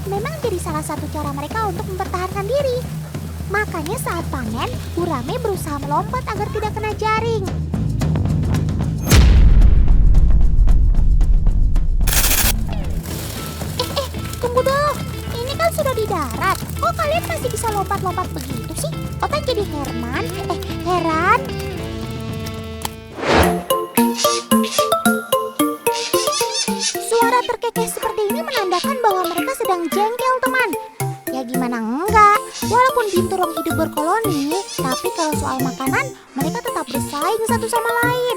memang jadi salah satu cara mereka untuk mempertahankan diri. Makanya saat panen, gurame berusaha melompat agar tidak kena jaring. Tunggu dulu, ini kan sudah di darat. Kok kalian masih bisa lompat-lompat begitu sih? Otan jadi heran. Suara terkekeh seperti ini menandakan bahwa mereka sedang jengkel, teman. Ya gimana enggak, walaupun binturong hidup berkoloni, tapi kalau soal makanan, mereka tetap bersaing satu sama lain.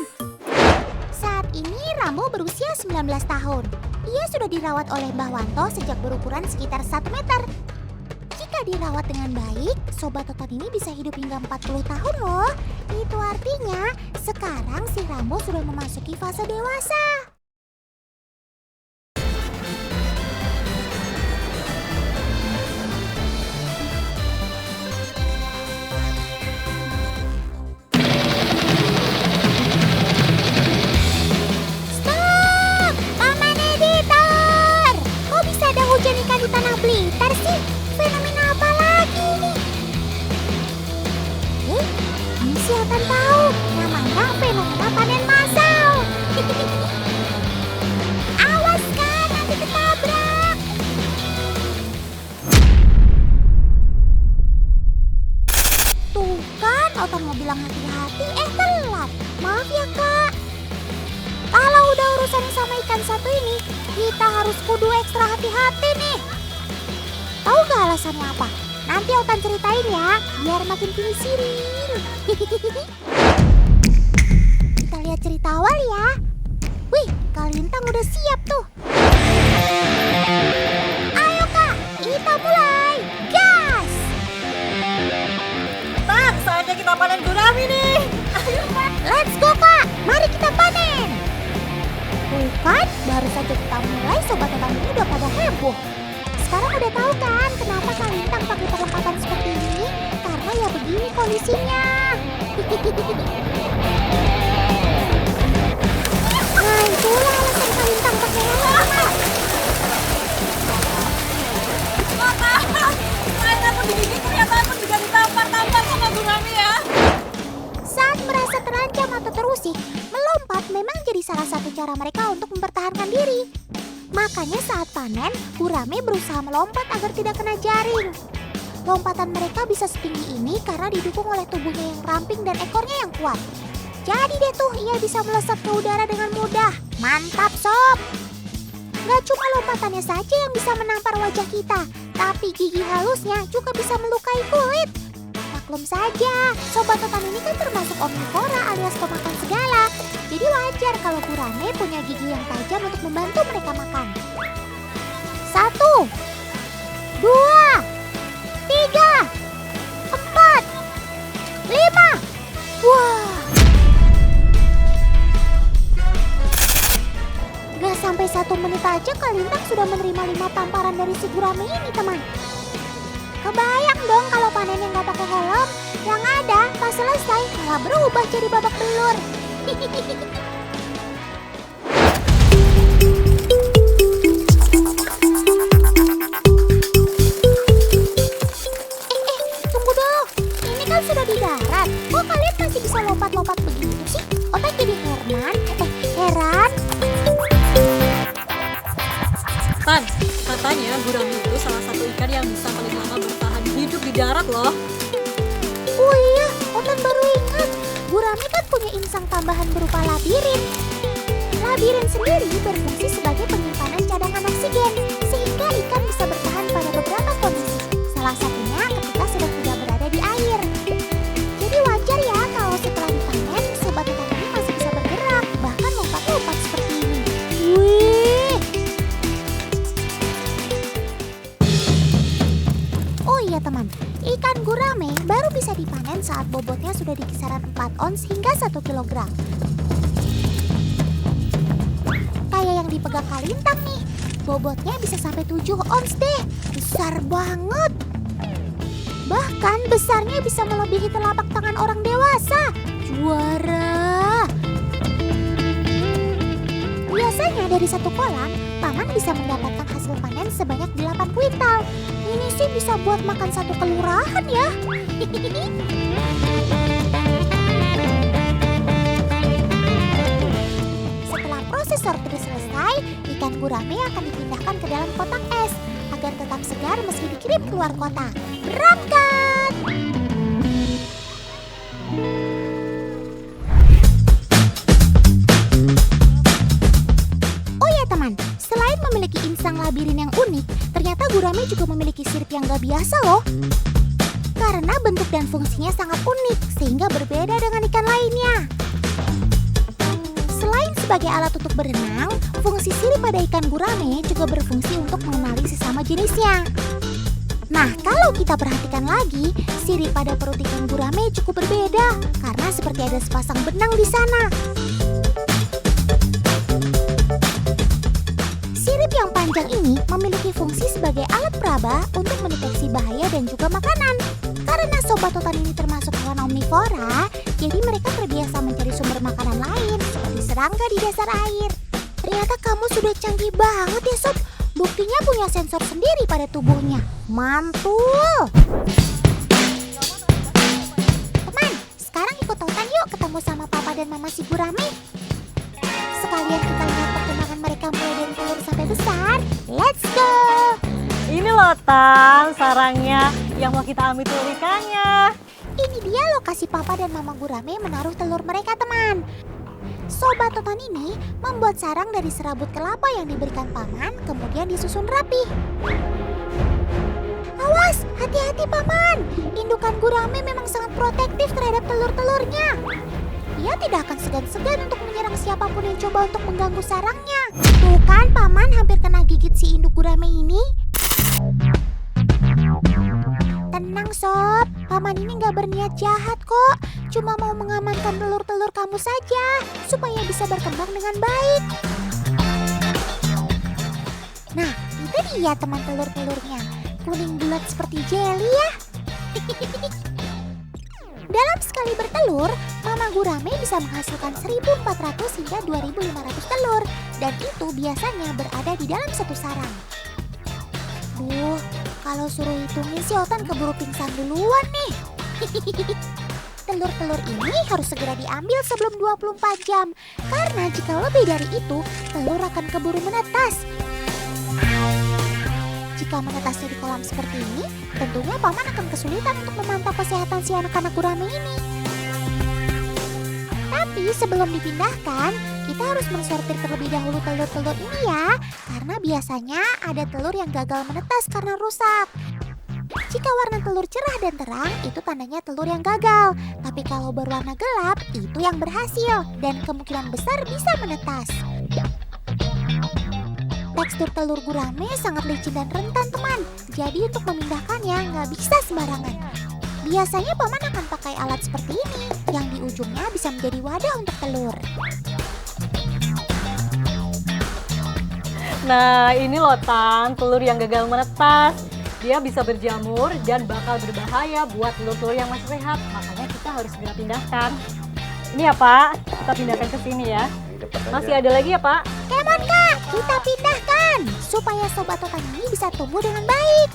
Saat ini Rambo berusia 19 tahun. Ia sudah dirawat oleh Mbah Wanto sejak berukuran sekitar 1 meter. Jika dirawat dengan baik, Sobat Otan ini bisa hidup hingga 40 tahun loh. Itu artinya, sekarang si Rambo sudah memasuki fase dewasa. Di tanah Blitar sih, fenomena apa lagi ini? Ini siapa tahu, namanya fenomena panen massal. Awas kan, nanti ketabrak. Tuh kan, Otan mau bilang hati-hati, telat. Maaf ya kak. Kalau udah urusan sama ikan satu ini, kita harus kudu ekstra hati-hati nih. Tahu gak alasannya apa? Nanti Otan ceritain ya, biar makin penasaran. Kita lihat cerita awal ya. Wih, Kak Lintang udah siap tuh. Ayo kak, kita mulai. Gas! Tan, saatnya kita panen gurame nih. Ayo kak. Let's go kak, mari kita panen. Bukan, baru saja kita mulai Sobat Otan ini udah pada heboh. Sekarang udah tahu kan kenapa Kak Lintang pakai perlengkapan seperti ini? Karena ya begini kondisinya. Nah itulah alasan Kak Lintang pakai helm. Saya pun digigit, ternyata pun juga ditampar-tampar sama gurame ya. Saat merasa terancam atau terusik, melompat memang jadi salah satu cara mereka untuk mempertahankan diri. Makanya saat panen, gurame berusaha melompat agar tidak kena jaring. Lompatan mereka bisa setinggi ini karena didukung oleh tubuhnya yang ramping dan ekornya yang kuat. Jadi deh tuh, ia bisa melesat ke udara dengan mudah. Mantap sob! Gak cuma lompatannya saja yang bisa menampar wajah kita, tapi gigi halusnya juga bisa melukai kulit. Maklum saja, Sobat Otan ini kan termasuk omnivora alias pemakan segala. Jadi wajar kalau gurame punya gigi yang tajam untuk membantu mereka makan. 1, 2, 3, 4, 5. Wah! Gak sampai 1 menit aja Kak Lintang sudah menerima 5 tamparan dari si gurame ini, teman. Kebayang dong kalau panennya nggak pakai helm, yang ada pas selesai malah berubah jadi babak belur. Tunggu dulu, ini kan sudah di darat. Kok kalian masih bisa lompat-lompat begitu sih? Otak jadi heran. Tan, katanya gurame itu salah satu ikan yang bisa paling lama bertahan hidup di darat loh. Oh iya, Otan baru ingat. Gurame kan punya insang tambahan berupa labirin. Labirin sendiri berfungsi sebagai penyimpanan cadangan oksigen, sehingga ikan bisa bertahan pada beberapa kondisi. Salah satunya ketika sedang tidak berada di air. Jadi wajar ya kalau setelah dipanen, Sobat Otan ini masih bisa bergerak, bahkan lompat-lompat seperti ini. Wih! Oh iya teman, ikan gurame baru bisa dipanen saat bobotnya sudah di kisaran 4 ons hingga 1 kilogram. Kayak yang dipegang Kak Lintang nih, bobotnya bisa sampai 7 ons deh. Besar banget. Bahkan besarnya bisa melebihi telapak tangan orang dewasa. Juara. Biasanya dari satu kolam, paman bisa mendapatkan hasil panen sebanyak 8 kuintal. Ini sih bisa buat makan satu kelurahan ya. Setelah proses sortir selesai, ikan gurame akan dipindahkan ke dalam kotak es agar tetap segar meski dikirim keluar kota. Berangkat! Oh ya teman, selain memiliki insang labirin yang unik, ternyata gurame juga memiliki sirip yang gak biasa loh. Karena bentuk dan fungsinya sangat unik, sehingga berbeda dengan ikan lainnya. Selain sebagai alat untuk berenang, fungsi sirip pada ikan gurame juga berfungsi untuk mengenali sesama jenisnya. Nah, kalau kita perhatikan lagi, sirip pada perut ikan gurame cukup berbeda karena seperti ada sepasang benang di sana. Sirip yang panjang ini memiliki fungsi sebagai alat peraba untuk mendeteksi bahaya dan juga makanan. Karena sobat totan ini termasuk hewan omnivora, jadi mereka terbiasa mencari sumber makanan lain seperti serangga di dasar air. Ternyata kamu sudah canggih banget ya sob. Buktinya punya sensor sendiri pada tubuhnya. Mantul! Teman, sekarang ikut totan yuk ketemu sama papa dan mama si gurame. Sekalian kita lihat perkembangan mereka mulai dari telur sampai besar. Let's go! Ini loh Tan, sarangnya yang mau kita ambil telur ikannya. Ini dia lokasi papa dan mama gurame menaruh telur mereka teman. Sobat totan ini membuat sarang dari serabut kelapa yang diberikan paman, kemudian disusun rapi. Awas, hati-hati paman. Indukan gurame memang sangat protektif terhadap telur-telurnya. Ia tidak akan segan-segan untuk menyerang siapapun yang coba untuk mengganggu sarangnya. Tuh kan paman hampir kena gigit si induk gurame ini. Tenang sob, paman ini gak berniat jahat kok. Cuma mau mengamankan telur-telur kamu saja, supaya bisa berkembang dengan baik. Nah, itu dia teman telur-telurnya. Kuning bulat seperti jelly ya. Dalam sekali bertelur, mama gurame bisa menghasilkan 1.400 hingga 2.500 telur. Dan itu biasanya berada di dalam satu sarang. Duh, kalau suruh hitungin si Otan keburu pingsan duluan nih. Telur-telur ini harus segera diambil sebelum 24 jam. Karena jika lebih dari itu, telur akan keburu menetas. Jika menetasnya di kolam seperti ini, tentunya paman akan kesulitan untuk memantau kesehatan si anak-anak gurame ini. Tapi sebelum dipindahkan, kita harus mensortir terlebih dahulu telur-telur ini ya. Karena biasanya ada telur yang gagal menetas karena rusak. Jika warna telur cerah dan terang, itu tandanya telur yang gagal. Tapi kalau berwarna gelap, itu yang berhasil. Dan kemungkinan besar bisa menetas. Tekstur telur gurame sangat licin dan rentan teman. Jadi untuk memindahkannya nggak bisa sembarangan. Biasanya paman akan pakai alat seperti ini, yang di ujungnya bisa menjadi wadah untuk telur. Nah, ini loh Tan, telur yang gagal menetas. Dia bisa berjamur dan bakal berbahaya buat telur-telur yang masih sehat. Makanya kita harus segera pindahkan. Ini ya Pak, kita pindahkan ke sini ya. Masih ada lagi ya Pak? Kemon Kak, kita pindahkan supaya sobat totan ini bisa tumbuh dengan baik.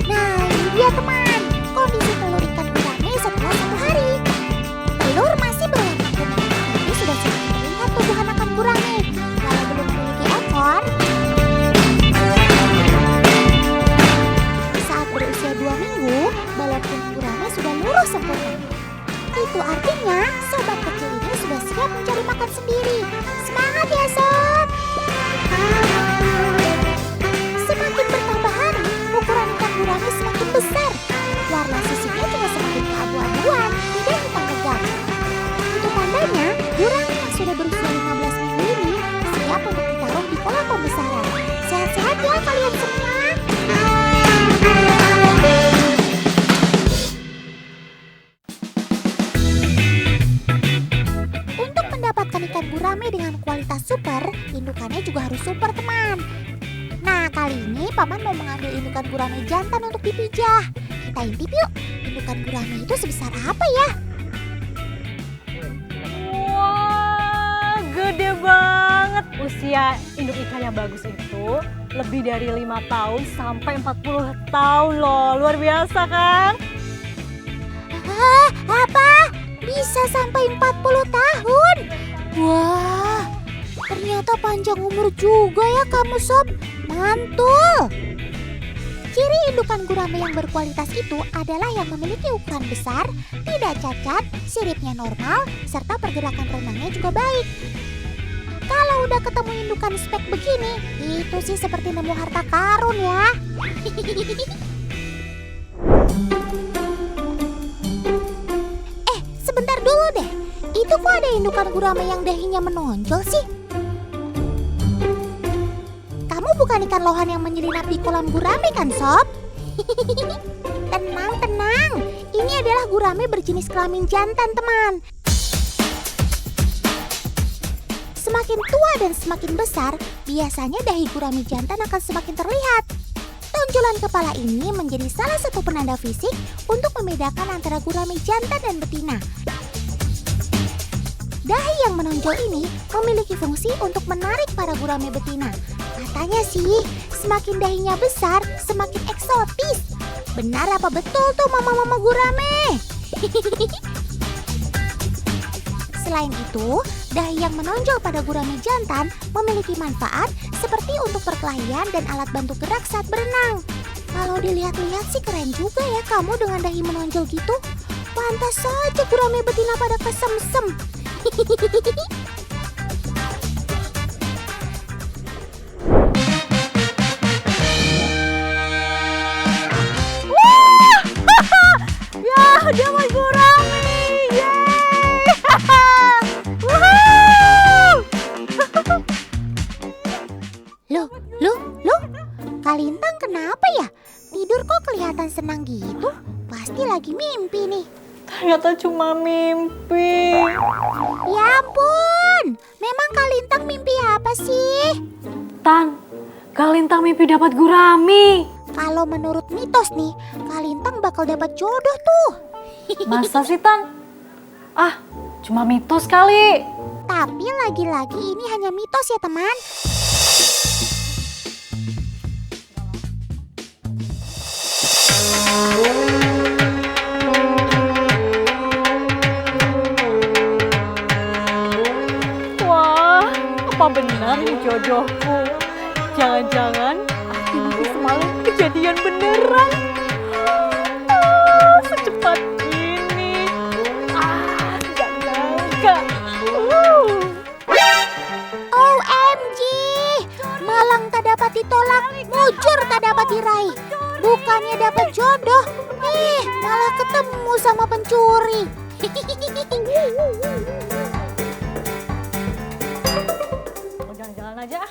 Nah, ini dia teman, kondisi telur ikan gurame setelah 1 hari. Telur masih berwarna kuning, tapi sudah sedikit terlihat tubuh anakan gurame. Kalau belum memiliki ekor, saat berusia 2 minggu, balat kuning gurame sudah lurus sempurna. Itu artinya sobat kecil ini sudah siap mencari makan sendiri. Semangat ya sob! Semakin bertambah hari, ukuran ikan gurame semakin besar. Warna sisiknya juga semakin keabu-abuan, tidak hitam legam. Itu tandanya gurame yang sudah berusia 15 minggu ini siap untuk ditaruh di kolam pembesaran. Sehat-sehat ya kalian semua! Ikan gurame dengan kualitas super, indukannya juga harus super teman. Nah, kali ini paman mau mengambil indukan gurame jantan untuk dipijah. Kita intip yuk, indukan gurame itu sebesar apa ya? usia induk ikan yang bagus itu lebih dari 5 tahun sampai 40 tahun loh. Luar biasa kan? Hah, apa? Bisa sampai 40 tahun? Wah, ternyata panjang umur juga ya kamu Sob. Mantul! Ciri indukan gurame yang berkualitas itu adalah yang memiliki ukuran besar, tidak cacat, siripnya normal, serta pergerakan renangnya juga baik. Kalau udah ketemu indukan spek begini, itu sih seperti nemu harta karun ya. Sebentar dulu deh. Itu kok ada indukan gurame yang dahinya menonjol sih? Kamu bukan ikan lohan yang menyelinap di kolam gurame kan, Sob? Tenang, tenang. Ini adalah gurame berjenis kelamin jantan, teman. Semakin tua dan semakin besar, biasanya dahi gurame jantan akan semakin terlihat. Tonjolan kepala ini menjadi salah satu penanda fisik untuk membedakan antara gurame jantan dan betina. Dahi yang menonjol ini memiliki fungsi untuk menarik para gurame betina. Katanya sih, semakin dahinya besar, semakin eksotis. Benar apa betul tuh mama-mama gurame? Selain itu, dahi yang menonjol pada gurame jantan memiliki manfaat seperti untuk perkelahian dan alat bantu gerak saat berenang. Kalau dilihat-lihat sih keren juga ya kamu dengan dahi menonjol gitu. Pantas saja gurame betina pada kesemsem. Ya, dia mau gurame. Yeay! Loh, Kalintang kenapa ya? Tidur kok kelihatan senang gitu? Pasti lagi mimpi nih. Ternyata cuma mimpi. Ya ampun, memang Kalintang mimpi apa sih? Tan, Kalintang mimpi dapat gurame. Kalau menurut mitos nih, Kalintang bakal dapat jodoh tuh. Masa sih, Tan? Ah, cuma mitos kali. Tapi lagi-lagi ini hanya mitos ya teman. Wah, apa benar ini jodohku? Jangan-jangan aku mimpi semalam kejadian beneran. Secepat ini. Nggak nyangka. OMG, malang tak dapat ditolak, mujur tak dapat diraih. Bukannya dapat jodoh, malah ketemu sama pencuri. Mau jalan-jalan aja.